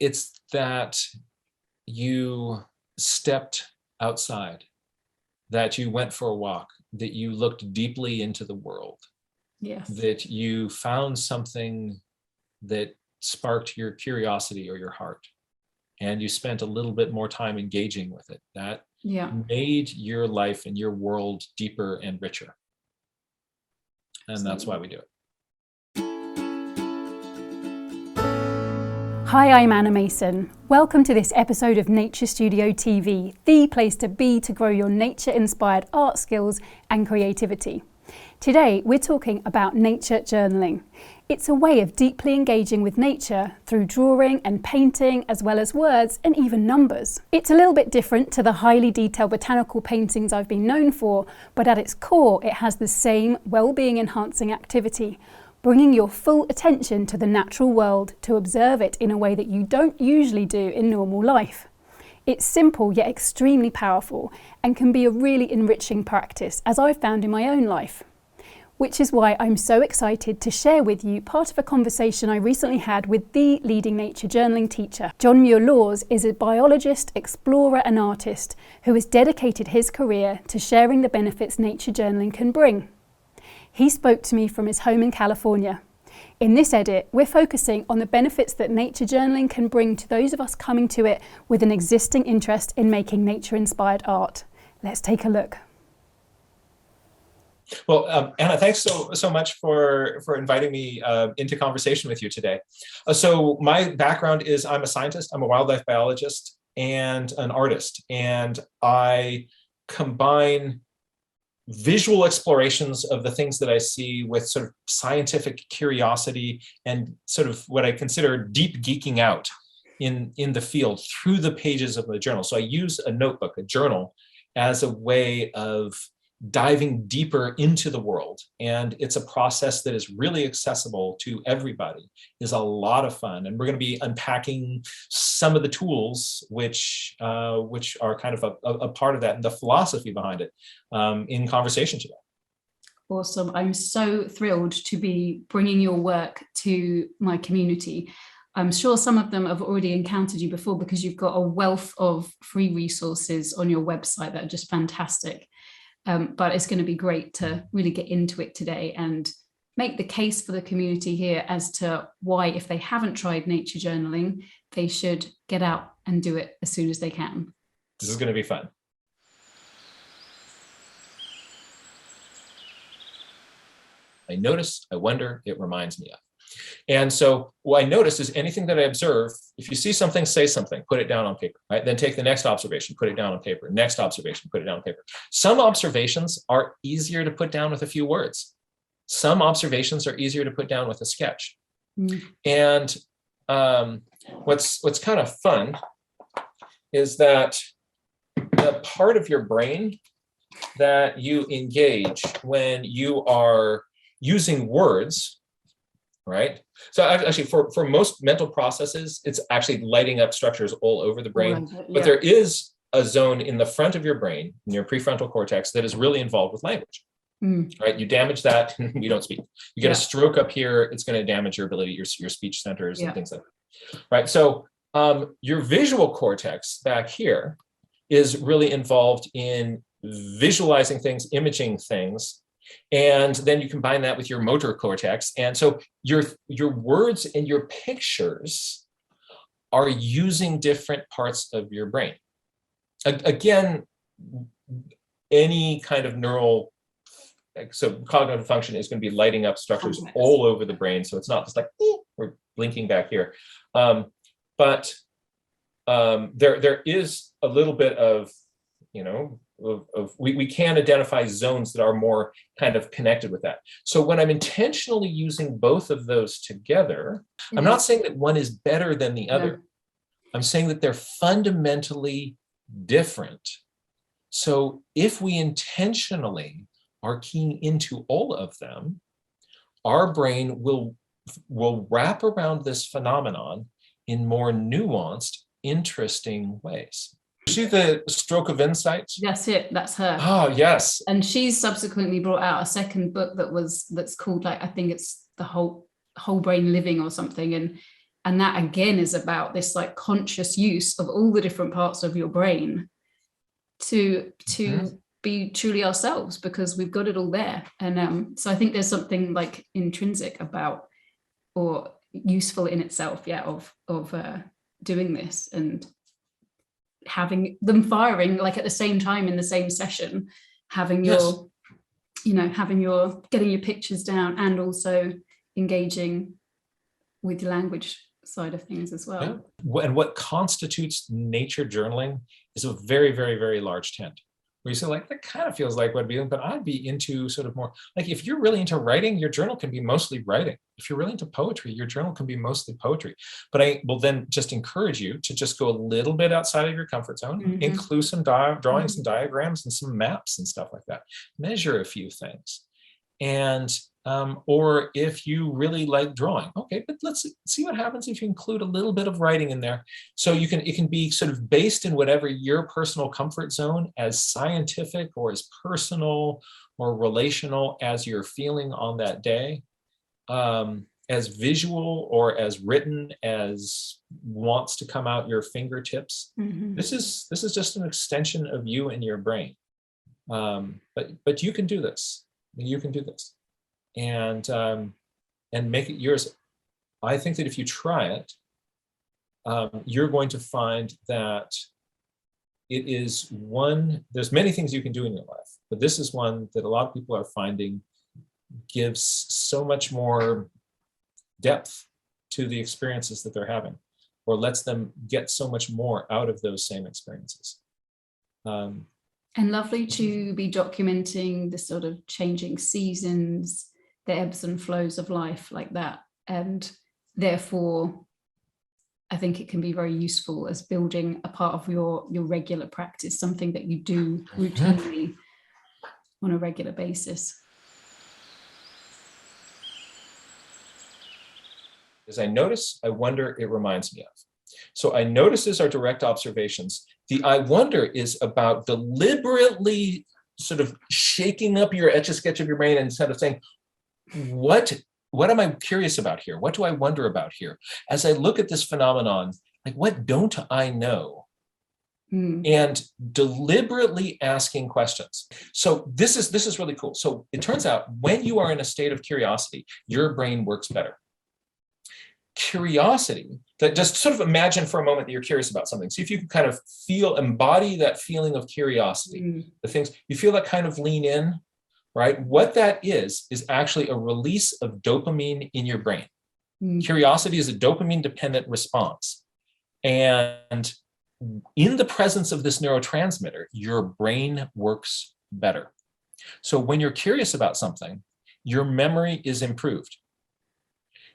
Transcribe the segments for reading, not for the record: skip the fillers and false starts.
it's that you stepped outside, that you went for a walk, that you looked deeply into the world, Yes. that you found something that sparked your curiosity or your heart, and you spent a little bit more time engaging with it. That made your life and your world deeper and richer. And that's why we do it. Hi, I'm Anna Mason. Welcome to this episode of Nature Studio TV, the place to be to grow your nature-inspired art skills and creativity. Today, we're talking about nature journaling. It's a way of deeply engaging with nature through drawing and painting, as well as words and even numbers. It's a little bit different to the highly detailed botanical paintings I've been known for, but at its core, it has the same well-being enhancing activity, bringing your full attention to the natural world to observe it in a way that you don't usually do in normal life. It's simple yet extremely powerful and can be a really enriching practice, as I've found in my own life. Which is why I'm so excited to share with you part of a conversation I recently had with the leading nature journaling teacher. John Muir is a biologist, explorer and artist who has dedicated his career to sharing the benefits nature journaling can bring. He spoke to me from his home in California. In this edit, we're focusing on the benefits that nature journaling can bring to those of us coming to it with an existing interest in making nature-inspired art. Let's take a look. Well, Anna, thanks so much for inviting me into conversation with you today. So my background is I'm a scientist, I'm a wildlife biologist and an artist, and I combine visual explorations of the things that I see with sort of scientific curiosity and sort of what I consider deep geeking out in the field through the pages of the journal. So I use a notebook, a journal, as a way of diving deeper into the world. And it's a process that is really accessible to everybody, is a lot of fun. And we're going to be unpacking some of the tools which are kind of a part of that and the philosophy behind it in conversation today. Awesome. I'm so thrilled to be bringing your work to my community. I'm sure some of them have already encountered you before because you've got a wealth of free resources on your website that are just fantastic. But it's going to be great to really get into it today and make the case for the community here as to why, if they haven't tried nature journaling, they should get out and do it as soon as they can. This is going to be fun. I notice, I wonder, it reminds me of. And so what I notice is anything that I observe, if you see something, say something, put it down on paper, right? Then take the next observation, put it down on paper, next observation, put it down on paper. Some observations are easier to put down with a few words. Some observations are easier to put down with a sketch. And what's kind of fun is that the part of your brain that you engage when you are using words, right? So actually for most mental processes, it's actually lighting up structures all over the brain, but there is a zone in the front of your brain, in your prefrontal cortex, that is really involved with language, right? You damage that, we don't speak. You get a stroke up here, it's going to damage your ability, your speech centers and things like that, right? So your visual cortex back here is really involved in visualizing things, imaging things. And then you combine that with your motor cortex. And so your words and your pictures are using different parts of your brain. Again, any kind of neural, so cognitive function is going to be lighting up structures all over the brain. So it's not just like, we're blinking back here. But there is a little bit of, we can identify zones that are more kind of connected with that. So when I'm intentionally using both of those together, I'm not saying that one is better than the other. I'm saying that they're fundamentally different. So if we intentionally are keying into all of them, our brain will wrap around this phenomenon in more nuanced, interesting ways. See the stroke of insight? That's it. That's her. Oh, yes. And she's subsequently brought out a second book that's called, like, I think it's the whole brain living or something. And And that again is about this like conscious use of all the different parts of your brain to be truly ourselves, because we've got it all there. And so I think there's something like intrinsic about, or useful in itself, of doing this and having them firing like at the same time in the same session, having your getting your pictures down and also engaging with the language side of things as well. Yeah. And what constitutes nature journaling is a very, very, very large tent. Where you say, like, that kind of feels like what I'd be doing, but I'd be into sort of more, like, if you're really into writing, your journal can be mostly writing. If you're really into poetry, your journal can be mostly poetry. But I will then just encourage you to just go a little bit outside of your comfort zone, include some drawings and diagrams and some maps and stuff like that. Measure a few things. And or if you really like drawing, okay, but let's see what happens if you include a little bit of writing in there. So it can be sort of based in whatever your personal comfort zone, as scientific or as personal or relational as you're feeling on that day, as visual or as written as wants to come out your fingertips. This is just an extension of you and your brain. But you can do this. You can do this. And make it yours. I think that if you try it, you're going to find that it is there's many things you can do in your life, but this is one that a lot of people are finding gives so much more depth to the experiences that they're having, or lets them get so much more out of those same experiences. And lovely to be documenting the sort of changing seasons, the ebbs and flows of life like that. And therefore, I think it can be very useful as building a part of your regular practice, something that you do routinely on a regular basis. As I notice, I wonder, it reminds me of. So I notices are direct observations. The I wonder is about deliberately sort of shaking up your etch-a-sketch of your brain and instead of saying, what am I curious about here? What do I wonder about here? As I look at this phenomenon, like, what don't I know? And deliberately asking questions. So this is really cool. So it turns out when you are in a state of curiosity, your brain works better. Curiosity, that just sort of imagine for a moment that you're curious about something. See if you can kind of embody that feeling of curiosity. The things you feel that kind of lean in, right? What that is actually a release of dopamine in your brain. Curiosity is a dopamine dependent response. And in the presence of this neurotransmitter, your brain works better. So when you're curious about something, your memory is improved.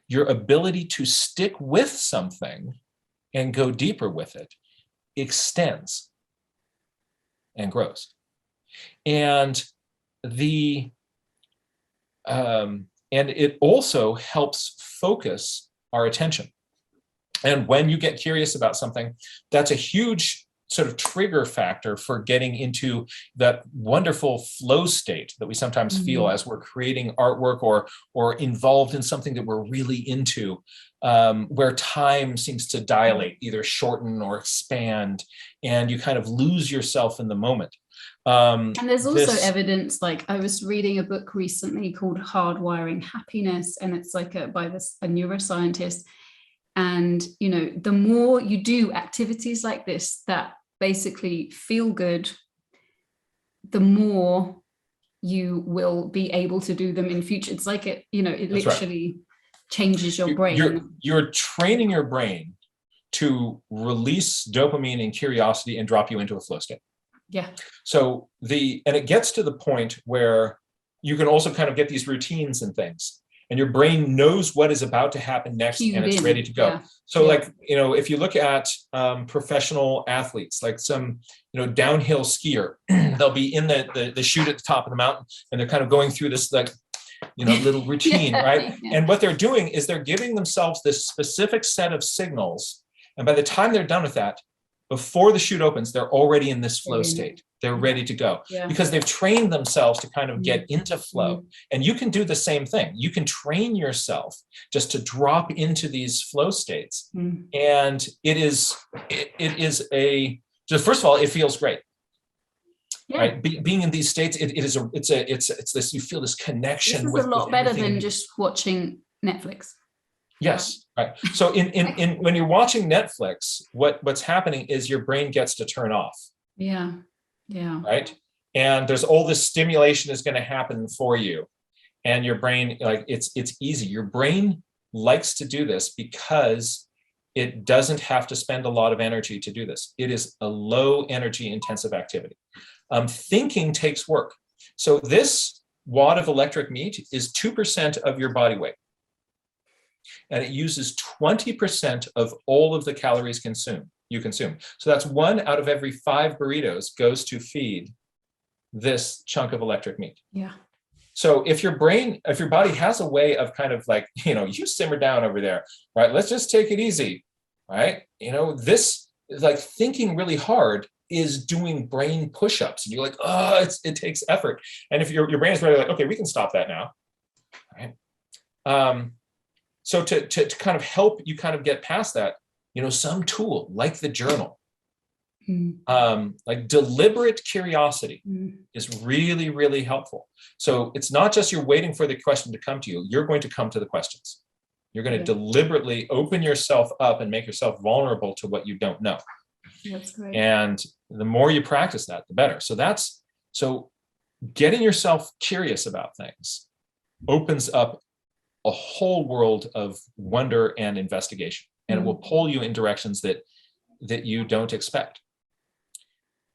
Your ability to stick with something and go deeper with it extends and grows. And it also helps focus our attention. And when you get curious about something, that's a huge sort of trigger factor for getting into that wonderful flow state that we sometimes feel as we're creating artwork or involved in something that we're really into, where time seems to dilate, either shorten or expand, and you kind of lose yourself in the moment. And there's also evidence, like I was reading a book recently called Hardwiring Happiness, and it's like by a neuroscientist. And, you know, the more you do activities like this that basically feel good, the more you will be able to do them in future. It's like it literally changes your brain. You're training your brain to release dopamine and curiosity and drop you into a flow state. Yeah. So and it gets to the point where you can also kind of get these routines and things, and your brain knows what is about to happen next and it's ready to go. Yeah. So like, if you look at professional athletes, like some, downhill skier, they'll be in the chute at the top of the mountain and they're kind of going through this like, little routine, right? Yeah. And what they're doing is they're giving themselves this specific set of signals. And by the time they're done with that, before the chute opens, they're already in this flow They're in it. state. They're ready to go Yeah. because they've trained themselves to kind of get into flow. And you can do the same thing. You can train yourself just to drop into these flow states. And it is just, first of all, it feels great. Yeah. Right? Being in these states, it's this, you feel this connection. This is a lot better than just watching Netflix. Yes, right. So in when you're watching Netflix, what's happening is your brain gets to turn off. Yeah. Yeah. Right. And there's all this stimulation is going to happen for you. And your brain, like it's easy. Your brain likes to do this because it doesn't have to spend a lot of energy to do this. It is a low energy intensive activity. Thinking takes work. So this wad of electric meat is 2% of your body weight. And it uses 20% of all of the calories you consume. So that's 1 out of every 5 burritos goes to feed this chunk of electric meat. Yeah. So if your body has a way of kind of like, you simmer down over there, right? Let's just take it easy, right? This is like thinking really hard is doing brain push-ups. And you're like, oh, it takes effort. And if your brain is really like, okay, we can stop that now, right? So to kind of help you kind of get past that, some tool like the journal, like deliberate curiosity is really, really helpful. So it's not just you're waiting for the question to come to you. You're going to come to the questions. You're going to deliberately open yourself up and make yourself vulnerable to what you don't know. That's great. And the more you practice that, the better. So getting yourself curious about things opens up a whole world of wonder and investigation, and it will pull you in directions that you don't expect.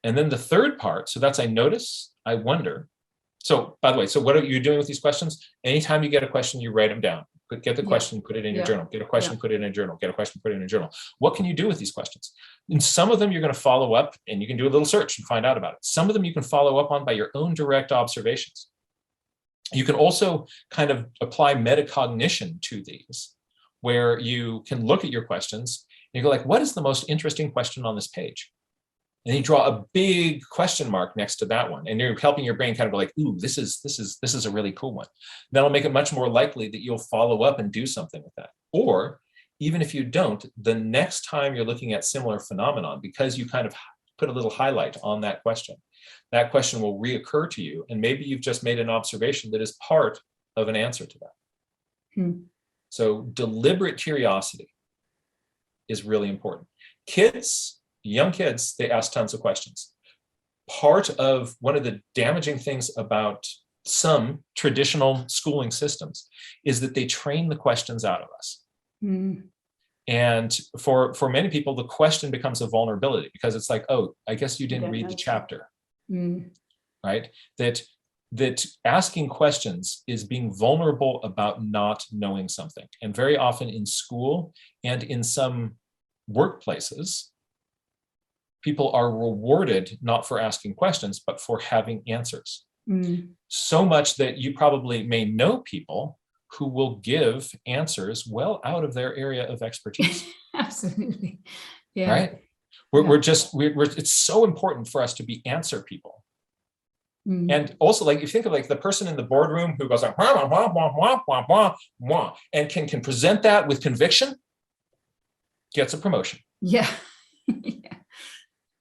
And then the third part, so that's I notice, I wonder. So by the way, so what are you doing with these questions? Anytime you get a question, you write them down. Get the question, put it in your journal. Get a question, put it in a journal. Get a question, put it in a journal. What can you do with these questions? And some of them you're going to follow up and you can do a little search and find out about it. Some of them you can follow up on by your own direct observations. You can also kind of apply metacognition to these, where you can look at your questions and you go like, what is the most interesting question on this page? And you draw a big question mark next to that one, and you're helping your brain kind of go like, ooh, this is a really cool one. That'll make it much more likely that you'll follow up and do something with that. Or even if you don't, the next time you're looking at similar phenomenon, because you kind of put a little highlight on that question will reoccur to you, and maybe you've just made an observation that is part of an answer to that. So deliberate curiosity is really important. Young kids, they ask tons of questions. Part of one of the damaging things about some traditional schooling systems is that they train the questions out of us. And for many people, the question becomes a vulnerability because it's like, oh, I guess you didn't read the chapter, right? That asking questions is being vulnerable about not knowing something. And very often in school and in some workplaces, people are rewarded not for asking questions, but for having answers. So much that you probably may know people who will give answers well out of their area of expertise. Absolutely. Yeah. Right? It's so important for us to be answer people. And also, like, if you think of like the person in the boardroom who goes like, wah, wah, wah, wah, wah, wah, wah, and can present that with conviction, gets a promotion. Yeah.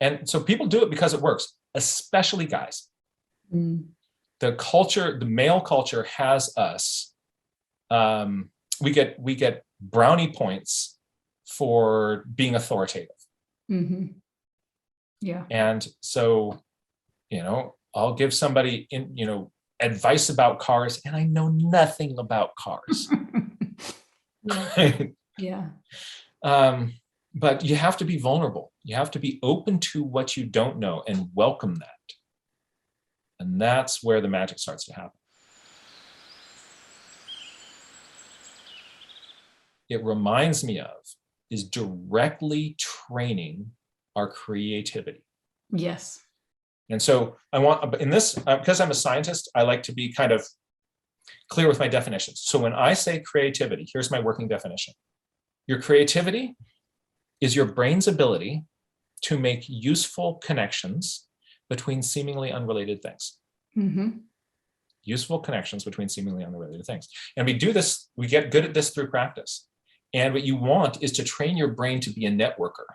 And so people do it because it works, especially guys. The male culture has us. We get brownie points for being authoritative. Yeah. And so, I'll give somebody advice about cars, and I know nothing about cars. Yeah. But you have to be vulnerable. You have to be open to what you don't know and welcome that. And that's where the magic starts to happen. It reminds me of is directly training our creativity. Yes. And so I want, in this, because I'm a scientist, I like to be kind of clear with my definitions. So when I say creativity, here's my working definition. Your creativity is your brain's ability to make useful connections between seemingly unrelated things. Useful connections between seemingly unrelated things. And we do this, we get good at this through practice. And what you want is to train your brain to be a networker.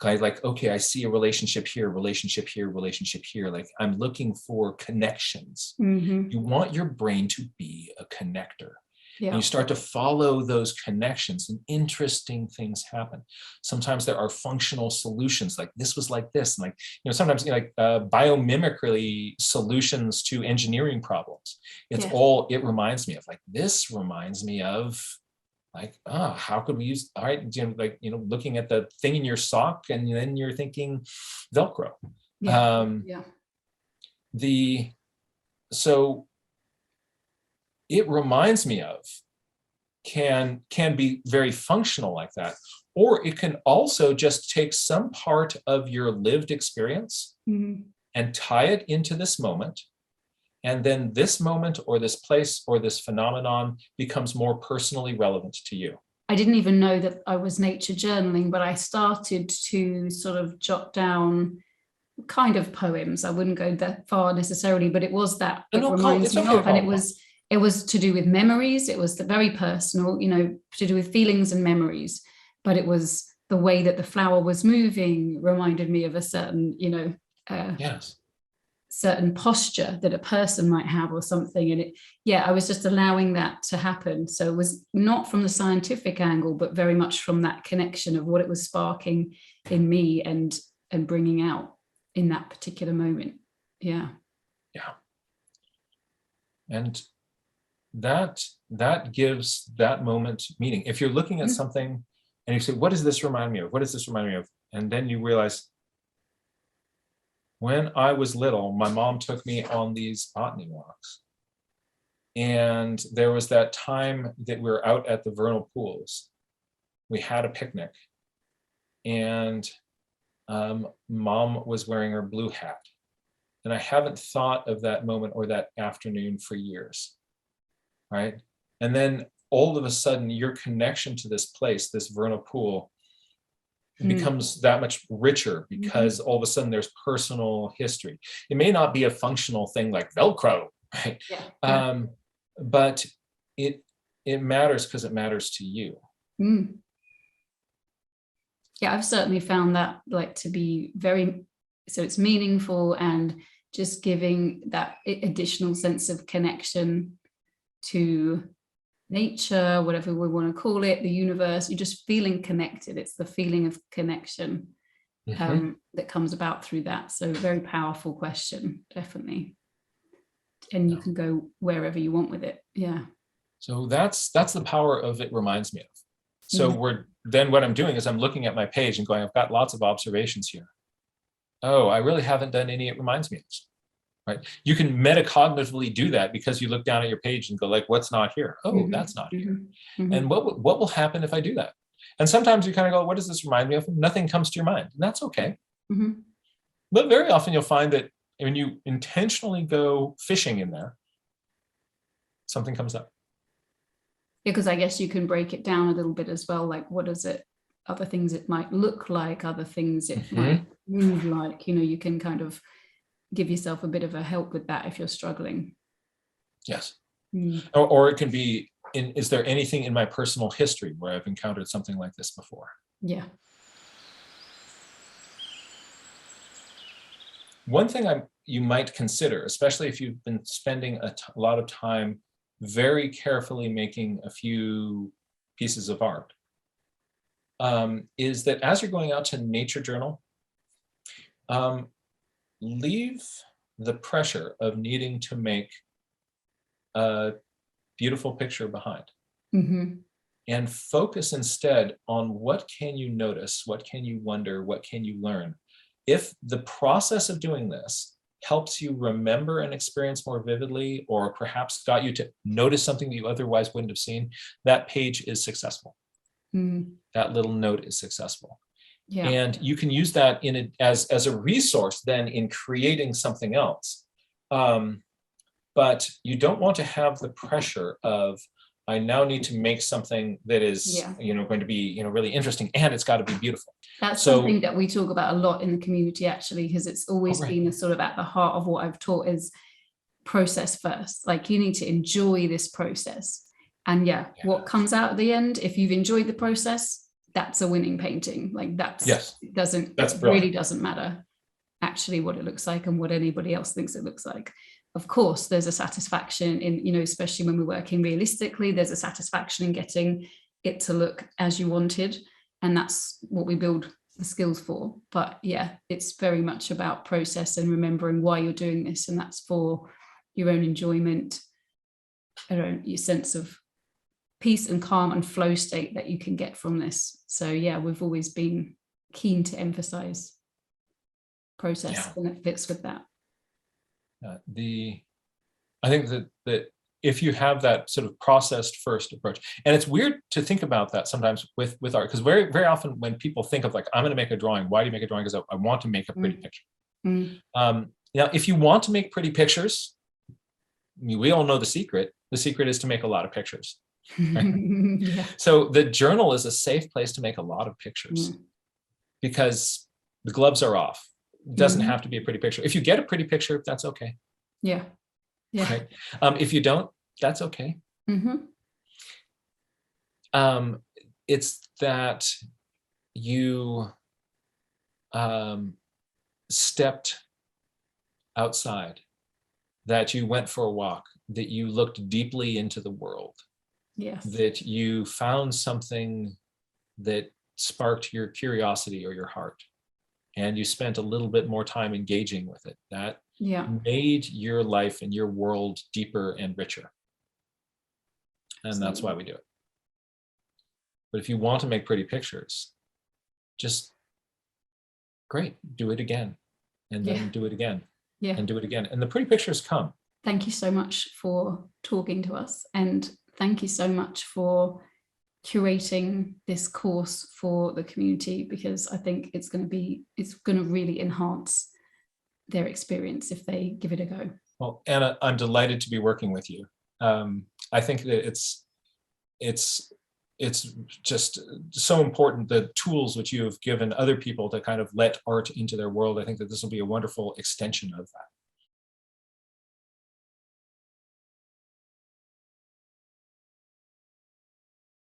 Like, okay, I see a relationship here, relationship here, relationship here. Like, I'm looking for connections. You want your brain to be a connector. And you start to follow those connections and interesting things happen. Sometimes there are functional solutions, like this was like this. And like, sometimes like biomimicry solutions to engineering problems. It's all, it reminds me of, like, this reminds me of, like, how could we use, all right, looking at the thing in your sock, and then you're thinking Velcro. So it reminds me of, can be very functional like that, or it can also just take some part of your lived experience and tie it into this moment. And then this moment or this place or this phenomenon becomes more personally relevant to you. I didn't even know that I was nature journaling, but I started to sort of jot down kind of poems. I wouldn't go that far necessarily, but it was that it reminds me of, and it was to do with memories. It was very personal, to do with feelings and memories, but it was the way that the flower was moving reminded me of a certain, certain posture that a person might have or something. And I was just allowing that to happen. So it was not from the scientific angle, but very much from that connection of what it was sparking in me and bringing out in that particular moment. And that gives that moment meaning. If you're looking at something and you say, what does this remind me of? What does this remind me of? And then you realize, when I was little, my mom took me on these botany walks. And there was that time that we were out at the vernal pools. We had a picnic, and mom was wearing her blue hat. And I haven't thought of that moment or that afternoon for years, right? And then all of a sudden, your connection to this place, this vernal pool, becomes that much richer, because all of a sudden there's personal history. It may not be a functional thing like Velcro, right? But it matters because it matters to you. I've certainly found that to be so it's meaningful and just giving that additional sense of connection to nature, whatever we want to call it, the universe. You're just feeling connected. It's the feeling of connection that comes about through that. So very powerful question, definitely. And you can go wherever you want with it. So that's the power of it reminds me of. So then what I'm doing is I'm looking at my page and going, I've got lots of observations here. Oh, I really haven't done any, it reminds me of. Right? You can metacognitively do that because you look down at your page and go, like, what's not here? Oh, that's not here. And what will happen if I do that? And sometimes you kind of go, what does this remind me of? Nothing comes to your mind, and that's okay. But very often you'll find that when you intentionally go fishing in there, something comes up. Because I guess you can break it down a little bit as well. Like, what is it? Other things it might look like, other things it might move like. You can kind of give yourself a bit of a help with that if you're struggling. Yes. Or it can be, is there anything in my personal history where I've encountered something like this before? One thing you might consider, especially if you've been spending a lot of time very carefully making a few pieces of art, is that as you're going out to nature journal, leave the pressure of needing to make a beautiful picture behind, and focus instead on what can you notice, what can you wonder, what can you learn. If the process of doing this helps you remember an experience more vividly, or perhaps got you to notice something that you otherwise wouldn't have seen, that page is successful. That little note is successful. And you can use that as a resource then in creating something else. But you don't want to have the pressure of, I now need to make something that is, going to be, really interesting, and it's got to be beautiful. That's something that we talk about a lot in the community, actually, because it's always been a sort of at the heart of what I've taught is process first. Like, you need to enjoy this process. And what comes out at the end, if you've enjoyed the process, that's a winning painting. Like really doesn't matter actually what it looks like and what anybody else thinks it looks like. Of course, there's a satisfaction in, especially when we're working realistically, there's a satisfaction in getting it to look as you wanted. And that's what we build the skills for. But it's very much about process and remembering why you're doing this. And that's for your own enjoyment, your sense of peace and calm and flow state that you can get from this. So we've always been keen to emphasize process and it fits with that. I think that if you have that sort of processed first approach, and it's weird to think about that sometimes with art, because very, very often when people think of like, I'm going to make a drawing, why do you make a drawing? Because I want to make a pretty picture. Now, if you want to make pretty pictures, we all know the secret. The secret is to make a lot of pictures. Right? So the journal is a safe place to make a lot of pictures because the gloves are off. It doesn't have to be a pretty picture. If you get a pretty picture, that's okay. Yeah. Right? If you don't, that's okay. It's that you stepped outside, that you went for a walk, that you looked deeply into the world, that you found something that sparked your curiosity or your heart, and you spent a little bit more time engaging with it. That made your life and your world deeper and richer. And that's why we do it. But if you want to make pretty pictures, just great, do it again, and then do it again, and do it again. And the pretty pictures come. Thank you so much for talking to us. And thank you so much for curating this course for the community, because I think it's going to really enhance their experience if they give it a go. Well, Anna, I'm delighted to be working with you. I think that it's just so important, the tools which you have given other people to kind of let art into their world. I think that this will be a wonderful extension of that.